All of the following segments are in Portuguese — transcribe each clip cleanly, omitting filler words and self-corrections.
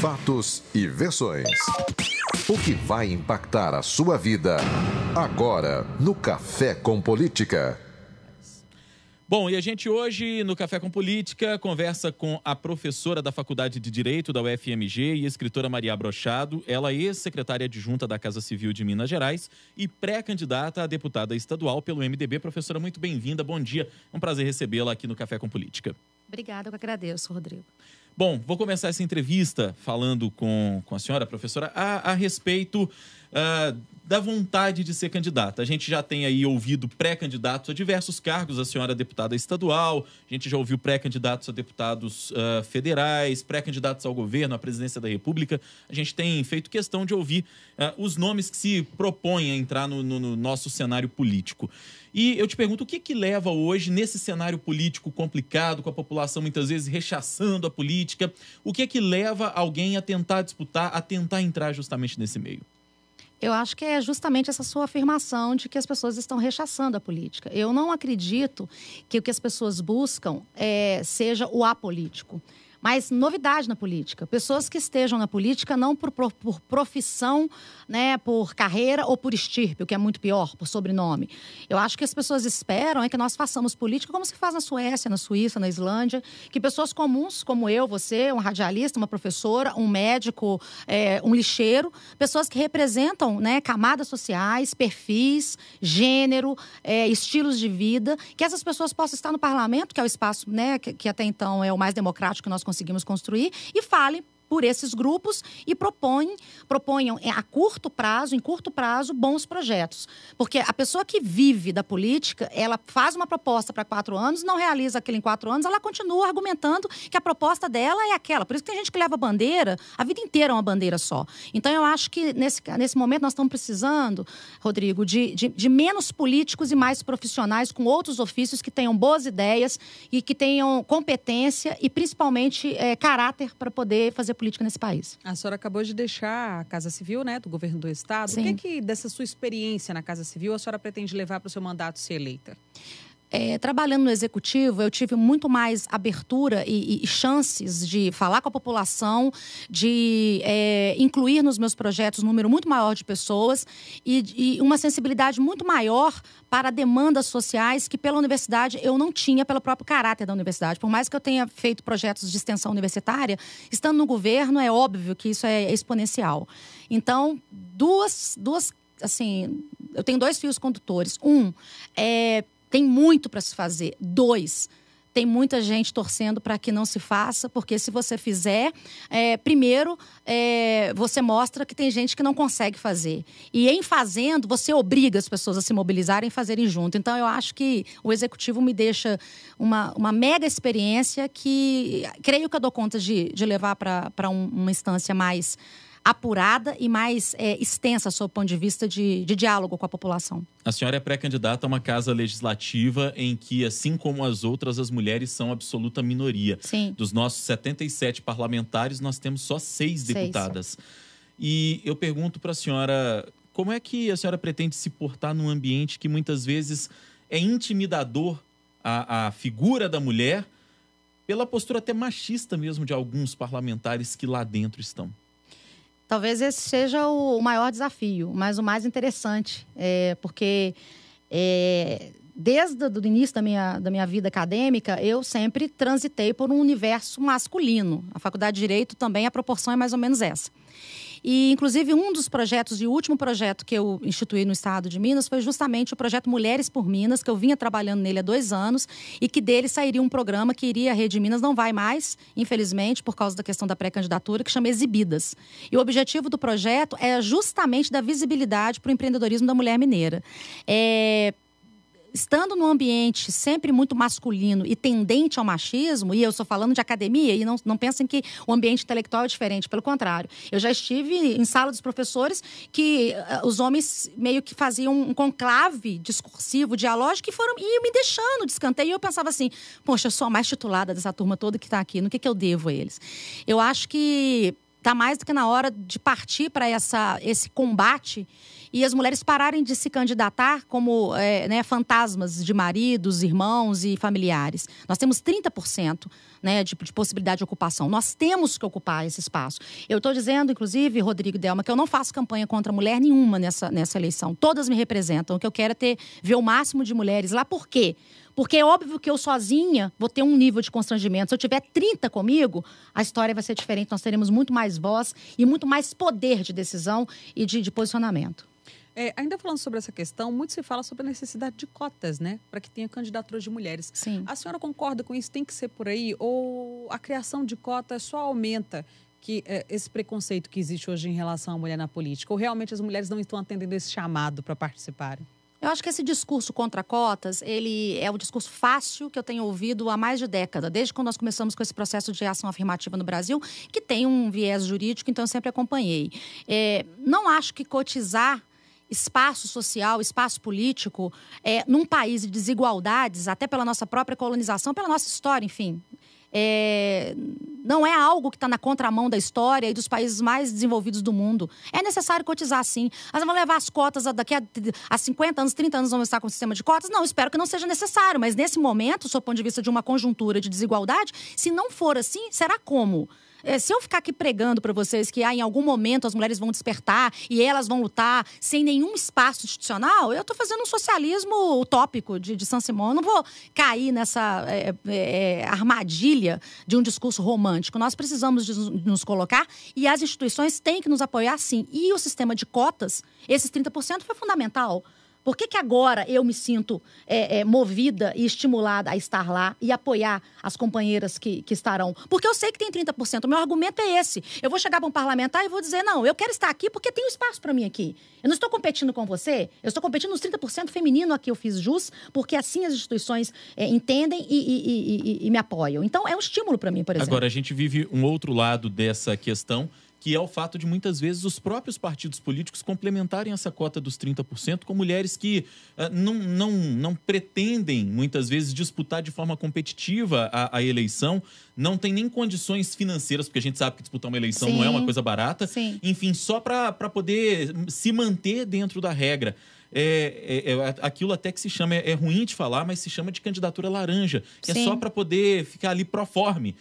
Fatos e versões. O que vai impactar a sua vida agora no Café com Política. Bom, e a gente hoje, no Café com Política, conversa com a professora da Faculdade de Direito da UFMG e escritora Maria Brochado, ela é ex-secretária adjunta da Casa Civil de Minas Gerais e pré-candidata a deputada estadual pelo MDB. Professora, muito bem-vinda, bom dia. É um prazer recebê-la aqui no Café com Política. Obrigada, eu agradeço, Rodrigo. Bom, vou começar essa entrevista falando com a senhora, professora, a respeito da vontade de ser candidata. A gente já tem aí ouvido pré-candidatos a diversos cargos, a senhora é deputada estadual, a gente já ouviu pré-candidatos a deputados federais, pré-candidatos ao governo, à presidência da República. A gente tem feito questão de ouvir os nomes que se propõem a entrar no nosso cenário político. E eu te pergunto, o que leva hoje, nesse cenário político complicado, com a população muitas vezes rechaçando a política, o que leva alguém a tentar disputar, a tentar entrar justamente nesse meio? Eu acho que é justamente essa sua afirmação de que as pessoas estão rechaçando a política. Eu não acredito que o que as pessoas buscam seja o apolítico. Mas novidade na política. Pessoas que estejam na política não por profissão, né, por carreira ou por estirpe, o que é muito pior, por sobrenome. Eu acho que as pessoas esperam que nós façamos política como se faz na Suécia, na Suíça, na Islândia, que pessoas comuns, como eu, você, um radialista, uma professora, um médico, um lixeiro, pessoas que representam, né, camadas sociais, perfis, gênero, estilos de vida, que essas pessoas possam estar no parlamento, que é o espaço, né, que até então é o mais democrático que nós conseguimos construir, e falem por esses grupos e proponham a curto prazo, em curto prazo, bons projetos. Porque a pessoa que vive da política, ela faz uma proposta para 4 anos, não realiza aquilo em 4 anos, ela continua argumentando que a proposta dela é aquela. Por isso que tem gente que leva bandeira, a vida inteira é uma bandeira só. Então, eu acho que nesse momento nós estamos precisando, Rodrigo, de menos políticos e mais profissionais com outros ofícios que tenham boas ideias e que tenham competência e, principalmente, caráter para poder fazer política nesse país. A senhora acabou de deixar a Casa Civil, né, do governo do Estado. Sim. O que dessa sua experiência na Casa Civil a senhora pretende levar para o seu mandato ser eleita? Trabalhando no executivo, eu tive muito mais abertura e chances de falar com a população, de incluir nos meus projetos um número muito maior de pessoas e uma sensibilidade muito maior para demandas sociais que pela universidade eu não tinha, pelo próprio caráter da universidade. Por mais que eu tenha feito projetos de extensão universitária, estando no governo é óbvio que isso é exponencial. Então, assim, eu tenho 2 fios condutores. Tem muito para se fazer. 2, tem muita gente torcendo para que não se faça, porque se você fizer, primeiro, você mostra que tem gente que não consegue fazer. E em fazendo, você obriga as pessoas a se mobilizarem e fazerem junto. Então, eu acho que o executivo me deixa uma mega experiência que creio que eu dou conta de levar para uma instância mais apurada e mais extensa, sob o ponto de vista de diálogo com a população. A senhora é pré-candidata a uma casa legislativa em que, assim como as outras, as mulheres são absoluta minoria. Sim. Dos nossos 77 parlamentares, nós temos só 6 deputadas. E eu pergunto para a senhora, como é que a senhora pretende se portar num ambiente que muitas vezes é intimidador a figura da mulher, pela postura até machista mesmo de alguns parlamentares que lá dentro estão? Talvez esse seja o maior desafio, mas o mais interessante, porque desde o início da minha vida acadêmica, eu sempre transitei por um universo masculino. A Faculdade de Direito também, a proporção é mais ou menos essa. E, inclusive, um dos projetos, e o último projeto que eu instituí no estado de Minas foi justamente o projeto Mulheres por Minas, que eu vinha trabalhando nele há 2 anos e que dele sairia um programa que iria à Rede Minas, não vai mais, infelizmente, por causa da questão da pré-candidatura, que chama Exibidas. E o objetivo do projeto é justamente dar visibilidade para o empreendedorismo da mulher mineira. Estando num ambiente sempre muito masculino e tendente ao machismo, e eu estou falando de academia, e não pensem que o ambiente intelectual é diferente, pelo contrário. Eu já estive em sala dos professores que os homens meio que faziam um conclave discursivo, dialógico, e iam me deixando de escanteio. E eu pensava assim, poxa, eu sou a mais titulada dessa turma toda que está aqui, no que eu devo a eles? Eu acho que está mais do que na hora de partir para esse combate e as mulheres pararem de se candidatar como fantasmas de maridos, irmãos e familiares. Nós temos 30%, né, de possibilidade de ocupação. Nós temos que ocupar esse espaço. Eu estou dizendo, inclusive, Rodrigo e Delma, que eu não faço campanha contra mulher nenhuma nessa eleição. Todas me representam. O que eu quero é ver o máximo de mulheres lá. Por quê? Porque é óbvio que eu sozinha vou ter um nível de constrangimento. Se eu tiver 30 comigo, a história vai ser diferente. Nós teremos muito mais voz e muito mais poder de decisão e de posicionamento. Ainda falando sobre essa questão, muito se fala sobre a necessidade de cotas, né? Para que tenha candidatura de mulheres. Sim. A senhora concorda com isso? Tem que ser por aí? Ou a criação de cotas só aumenta esse preconceito que existe hoje em relação à mulher na política? Ou realmente as mulheres não estão atendendo esse chamado para participarem? Eu acho que esse discurso contra cotas, ele é o discurso fácil que eu tenho ouvido há mais de década, desde quando nós começamos com esse processo de ação afirmativa no Brasil, que tem um viés jurídico, então eu sempre acompanhei. Não acho que cotizar espaço social, espaço político, num país de desigualdades, até pela nossa própria colonização, pela nossa história, enfim, não é algo que está na contramão da história e dos países mais desenvolvidos do mundo. É necessário cotizar, sim. Mas vamos levar as cotas daqui a 50 anos, 30 anos, vamos estar com o sistema de cotas? Não, espero que não seja necessário. Mas nesse momento, sob o ponto de vista de uma conjuntura de desigualdade, se não for assim, será como? Se eu ficar aqui pregando para vocês que em algum momento as mulheres vão despertar e elas vão lutar sem nenhum espaço institucional, eu estou fazendo um socialismo utópico de Saint-Simon. Eu não vou cair nessa armadilha de um discurso romântico. Nós precisamos nos colocar e as instituições têm que nos apoiar, sim. E o sistema de cotas, esses 30% foi fundamental. Por que agora eu me sinto movida e estimulada a estar lá e apoiar as companheiras que estarão? Porque eu sei que tem 30%. O meu argumento é esse. Eu vou chegar para um parlamentar e vou dizer, não, eu quero estar aqui porque tem um espaço para mim aqui. Eu não estou competindo com você, eu estou competindo nos 30% feminino a que eu fiz jus, porque assim as instituições entendem e me apoiam. Então, é um estímulo para mim, por exemplo. Agora, a gente vive um outro lado dessa questão, que é o fato de, muitas vezes, os próprios partidos políticos complementarem essa cota dos 30% com mulheres que não pretendem, muitas vezes, disputar de forma competitiva a eleição, não tem nem condições financeiras, porque a gente sabe que disputar uma eleição não é uma coisa barata. Sim. Enfim, só para poder se manter dentro da regra. Aquilo até que se chama, é ruim de falar, mas se chama de candidatura laranja, que Sim. é só para poder ficar ali proforme.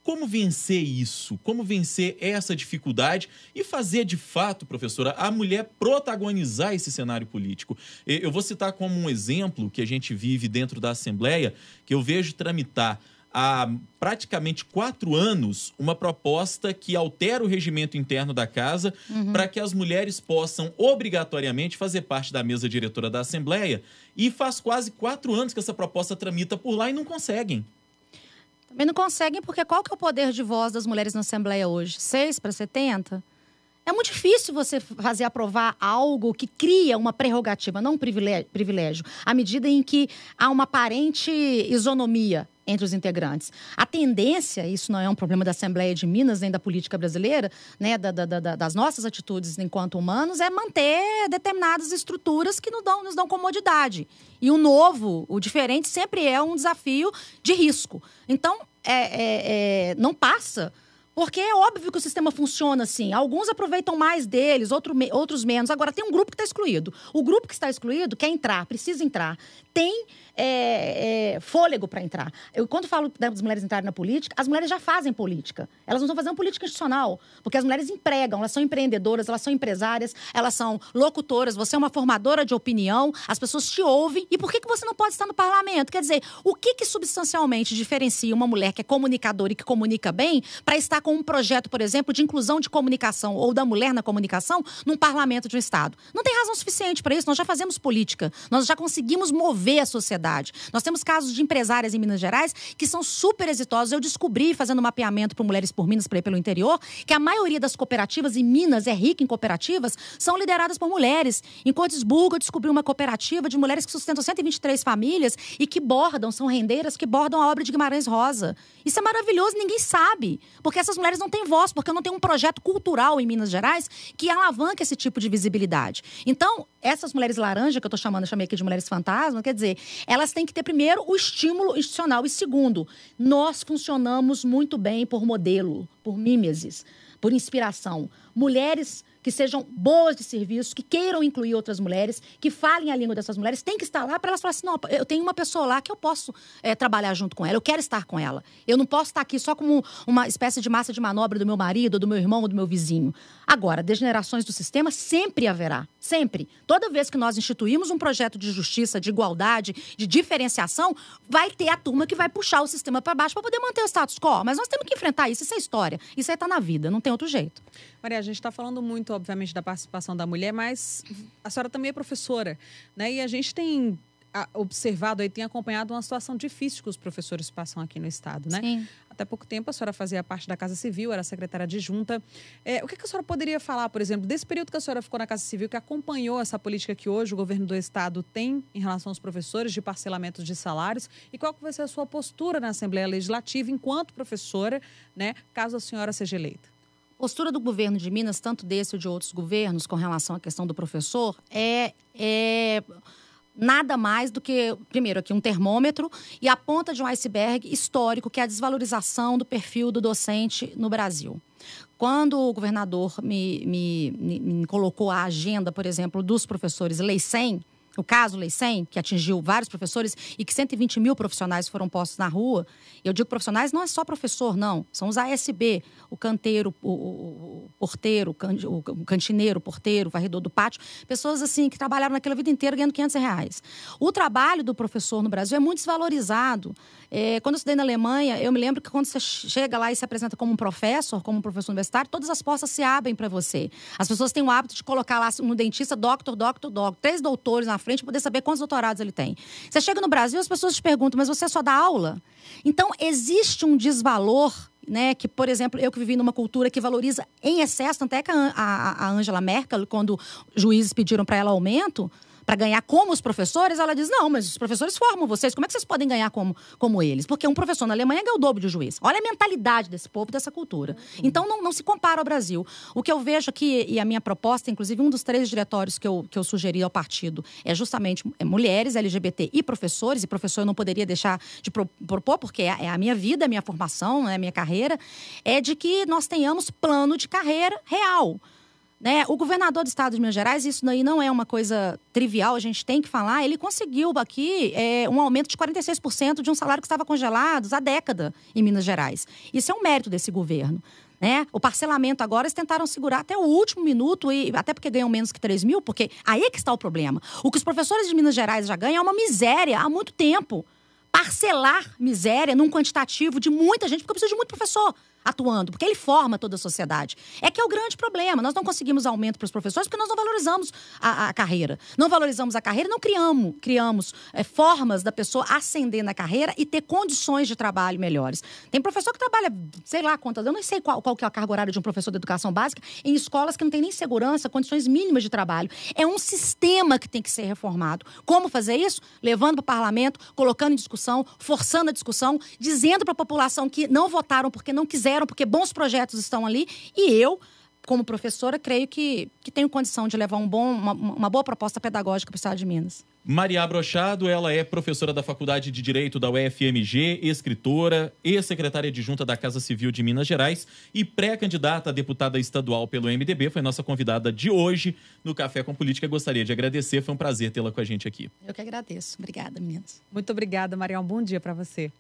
Como vencer isso? Como vencer essa dificuldade e fazer, de fato, professora, a mulher protagonizar esse cenário político? Eu vou citar como um exemplo que a gente vive dentro da Assembleia, que eu vejo tramitar há praticamente 4 anos uma proposta que altera o regimento interno da Casa para que as mulheres possam obrigatoriamente fazer parte da mesa diretora da Assembleia. E faz quase 4 anos que essa proposta tramita por lá e não conseguem. Também não conseguem, porque qual que é o poder de voz das mulheres na Assembleia hoje? 6 para 70? É muito difícil você fazer aprovar algo que cria uma prerrogativa, não um privilégio, à medida em que há uma aparente isonomia entre os integrantes. A tendência, isso não é um problema da Assembleia de Minas, nem da política brasileira, né, das nossas atitudes enquanto humanos, é manter determinadas estruturas que nos dão comodidade. E o novo, o diferente, sempre é um desafio de risco. Então, não passa. Porque é óbvio que o sistema funciona assim. Alguns aproveitam mais deles, outros menos. Agora, tem um grupo que está excluído. O grupo que está excluído quer entrar, precisa entrar. Tem fôlego para entrar. Quando falo das mulheres entrarem na política, as mulheres já fazem política. Elas não estão fazendo política institucional. Porque as mulheres empregam, elas são empreendedoras, elas são empresárias, elas são locutoras. Você é uma formadora de opinião, as pessoas te ouvem. E por que você não pode estar no parlamento? Quer dizer, o que substancialmente diferencia uma mulher que é comunicadora e que comunica bem para estar com um projeto, por exemplo, de inclusão de comunicação ou da mulher na comunicação num parlamento de um estado? Não tem razão suficiente para isso. Nós já fazemos política. Nós já conseguimos mover a sociedade. Nós temos casos de empresárias em Minas Gerais que são super exitosos. Eu descobri, fazendo mapeamento para Mulheres por Minas, pelo interior, que a maioria das cooperativas em Minas é rica em cooperativas, são lideradas por mulheres. Em Cotisburgo, eu descobri uma cooperativa de mulheres que sustentam 123 famílias e que são rendeiras que bordam a obra de Guimarães Rosa. Isso é maravilhoso, ninguém sabe. Porque essas mulheres não têm voz, porque não tem um projeto cultural em Minas Gerais que alavanca esse tipo de visibilidade. Então, essas mulheres laranja, que eu chamei aqui de mulheres fantasma, quer dizer, elas têm que ter, primeiro, o estímulo institucional. E, segundo, nós funcionamos muito bem por modelo, por mimesis, por inspiração. Mulheres que sejam boas de serviço, que queiram incluir outras mulheres, que falem a língua dessas mulheres, tem que estar lá para elas falarem assim, não, eu tenho uma pessoa lá que eu posso trabalhar junto com ela, eu quero estar com ela. Eu não posso estar aqui só como uma espécie de massa de manobra do meu marido, do meu irmão ou do meu vizinho. Agora, degenerações do sistema sempre haverá, sempre. Toda vez que nós instituímos um projeto de justiça, de igualdade, de diferenciação, vai ter a turma que vai puxar o sistema para baixo para poder manter o status quo. Mas nós temos que enfrentar isso, isso é história. Isso aí está na vida, não tem outro jeito. Maria, a gente está falando muito, obviamente, da participação da mulher, mas a senhora também é professora, né? E a gente tem observado e tem acompanhado uma situação difícil que os professores passam aqui no estado, né? Sim. Até pouco tempo a senhora fazia parte da Casa Civil, era secretária adjunta. O que a senhora poderia falar, por exemplo, desse período que a senhora ficou na Casa Civil, que acompanhou essa política que hoje o governo do estado tem em relação aos professores, de parcelamento de salários, e qual que vai ser a sua postura na Assembleia Legislativa enquanto professora, né, caso a senhora seja eleita? A postura do governo de Minas, tanto desse ou de outros governos, com relação à questão do professor, é nada mais do que, primeiro, aqui um termômetro e a ponta de um iceberg histórico, que é a desvalorização do perfil do docente no Brasil. Quando o governador me colocou a agenda, por exemplo, dos professores Lei 100, o caso Lei 100, que atingiu vários professores e que 120 mil profissionais foram postos na rua. Eu digo profissionais, não é só professor, não. São os ASB, o canteiro, o porteiro, o cantineiro, o porteiro, o varredor do pátio. Pessoas assim que trabalharam naquela vida inteira ganhando R$500. O trabalho do professor no Brasil é muito desvalorizado. Quando eu estudei na Alemanha, eu me lembro que quando você chega lá e se apresenta como um professor universitário, todas as portas se abrem para você. As pessoas têm o hábito de colocar lá no dentista, doctor, 3 doutores na frente para poder saber quantos doutorados ele tem. Você chega no Brasil, as pessoas te perguntam, mas você só dá aula? Então, existe um desvalor, né, que, por exemplo, eu que vivi numa cultura que valoriza em excesso, tanto é que a Angela Merkel, quando juízes pediram para ela aumento, para ganhar como os professores, ela diz, não, mas os professores formam vocês, como é que vocês podem ganhar como eles? Porque um professor na Alemanha ganha o dobro de juiz. Olha a mentalidade desse povo, dessa cultura. Então, não se compara ao Brasil. O que eu vejo aqui, e a minha proposta, inclusive, um dos 3 diretórios que eu sugeri ao partido é justamente mulheres, LGBT e professor eu não poderia deixar de propor, porque é a minha vida, a minha formação, a minha carreira, é de que nós tenhamos plano de carreira real. Né? O governador do estado de Minas Gerais, isso daí não é uma coisa trivial, a gente tem que falar, ele conseguiu aqui um aumento de 46% de um salário que estava congelado há década em Minas Gerais. Isso é um mérito desse governo. Né? O parcelamento agora, eles tentaram segurar até o último minuto, e até porque ganham menos que 3 mil, porque aí é que está o problema. O que os professores de Minas Gerais já ganham é uma miséria há muito tempo. Parcelar miséria num quantitativo de muita gente, porque eu preciso de muito professor atuando, porque ele forma toda a sociedade. É que é o grande problema. Nós não conseguimos aumento para os professores porque nós não valorizamos a carreira. Não valorizamos a carreira, não criamos formas da pessoa ascender na carreira e ter condições de trabalho melhores. Tem professor que trabalha, sei lá quantas, eu não sei qual que é a carga horária de um professor de educação básica, em escolas que não tem nem segurança, condições mínimas de trabalho. É um sistema que tem que ser reformado. Como fazer isso? Levando para o parlamento, colocando em discussão, forçando a discussão, dizendo para a população que não votaram porque não quiseram, porque bons projetos estão ali, e eu, como professora, creio que tenho condição de levar uma boa proposta pedagógica para o estado de Minas. Maria Brochado, ela é professora da Faculdade de Direito da UFMG, escritora, ex-secretária adjunta da Casa Civil de Minas Gerais e pré-candidata a deputada estadual pelo MDB. Foi nossa convidada de hoje no Café com Política. Gostaria de agradecer, foi um prazer tê-la com a gente aqui. Eu que agradeço. Obrigada, meninas. Muito obrigada, Maria. Um bom dia para você.